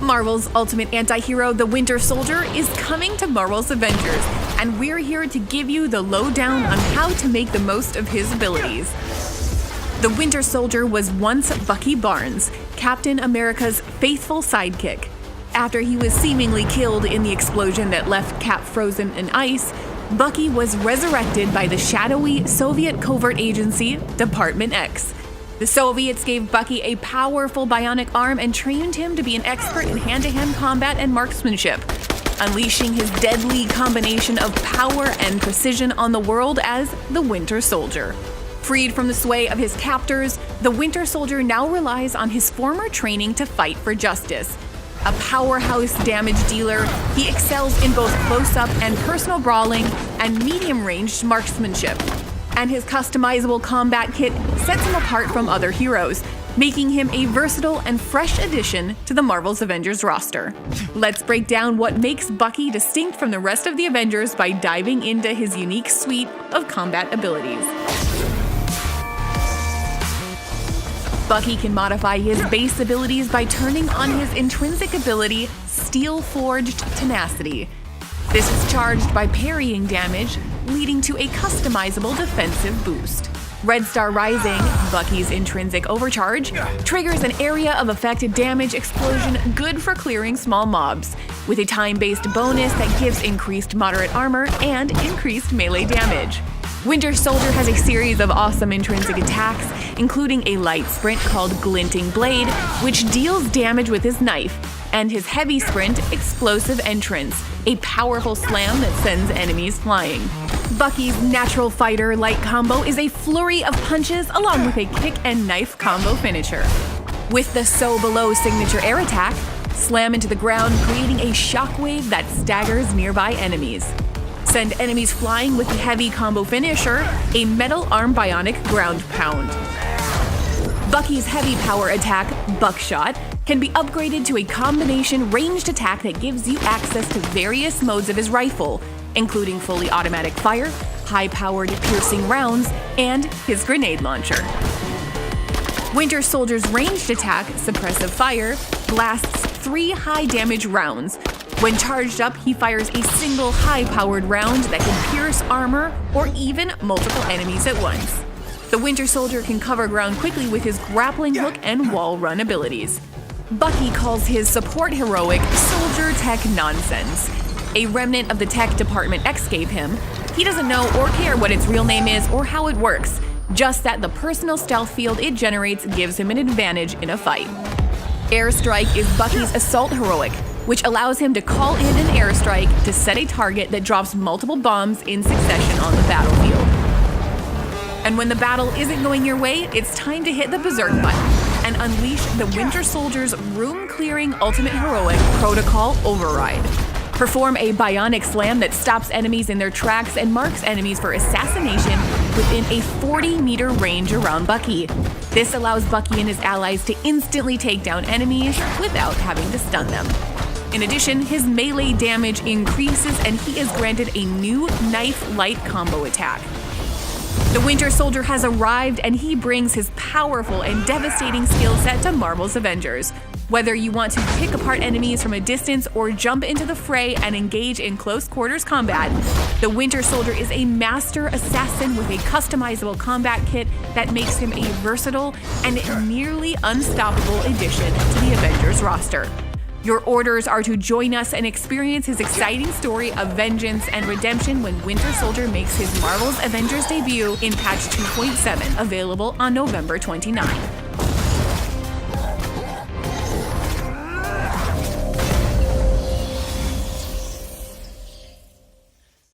Marvel's ultimate anti-hero, the Winter Soldier, is coming to Marvel's Avengers, and we're here to give you the lowdown on how to make the most of his abilities. The Winter Soldier was once Bucky Barnes, Captain America's faithful sidekick. After he was seemingly killed in the explosion that left Cap frozen in ice, Bucky was resurrected by the shadowy Soviet covert agency, Department X. The Soviets gave Bucky a powerful bionic arm and trained him to be an expert in hand-to-hand combat and marksmanship, unleashing his deadly combination of power and precision on the world as the Winter Soldier. Freed from the sway of his captors, the Winter Soldier now relies on his former training to fight for justice. A powerhouse damage dealer, he excels in both close-up and personal brawling and medium-ranged marksmanship. And his customizable combat kit sets him apart from other heroes, making him a versatile and fresh addition to the Marvel's Avengers roster. Let's break down what makes Bucky distinct from the rest of the Avengers by diving into his unique suite of combat abilities. Bucky can modify his base abilities by turning on his intrinsic ability, Steel-Forged Tenacity. This is charged by parrying damage, leading to a customizable defensive boost. Red Star Rising, Bucky's intrinsic overcharge, triggers an area of affected damage explosion good for clearing small mobs, with a time-based bonus that gives increased moderate armor and increased melee damage. Winter Soldier has a series of awesome intrinsic attacks, including a light sprint called Glinting Blade, which deals damage with his knife, and his heavy sprint, Explosive Entrance, a powerful slam that sends enemies flying. Bucky's natural fighter light combo is a flurry of punches along with a kick and knife combo finisher. With the So Below signature air attack, slam into the ground, creating a shockwave that staggers nearby enemies. Send enemies flying with the heavy combo finisher, a metal arm bionic ground pound. Bucky's heavy power attack, Buckshot, can be upgraded to a combination ranged attack that gives you access to various modes of his rifle, including fully automatic fire, high-powered piercing rounds, and his grenade launcher. Winter Soldier's ranged attack, Suppressive Fire, blasts 3 high-damage rounds. When charged up, he fires a single high-powered round that can pierce armor or even multiple enemies at once. The Winter Soldier can cover ground quickly with his grappling hook and wall run abilities. Bucky calls his support heroic Soldier Tech Nonsense, a remnant of the tech Department X gave him. He doesn't know or care what its real name is or how it works, just that the personal stealth field it generates gives him an advantage in a fight. Airstrike is Bucky's assault heroic, which allows him to call in an airstrike to set a target that drops multiple bombs in succession on the battlefield. And when the battle isn't going your way, it's time to hit the berserk button and unleash the Winter Soldier's room-clearing ultimate heroic, Protocol Override. Perform a bionic slam that stops enemies in their tracks and marks enemies for assassination within a 40-meter range around Bucky. This allows Bucky and his allies to instantly take down enemies without having to stun them. In addition, his melee damage increases and he is granted a new knife light combo attack. The Winter Soldier has arrived and he brings his powerful and devastating skill set to Marvel's Avengers. Whether you want to pick apart enemies from a distance or jump into the fray and engage in close quarters combat, the Winter Soldier is a master assassin with a customizable combat kit that makes him a versatile and nearly unstoppable addition to the Avengers roster. Your orders are to join us and experience his exciting story of vengeance and redemption when Winter Soldier makes his Marvel's Avengers debut in patch 2.7, available on November 29.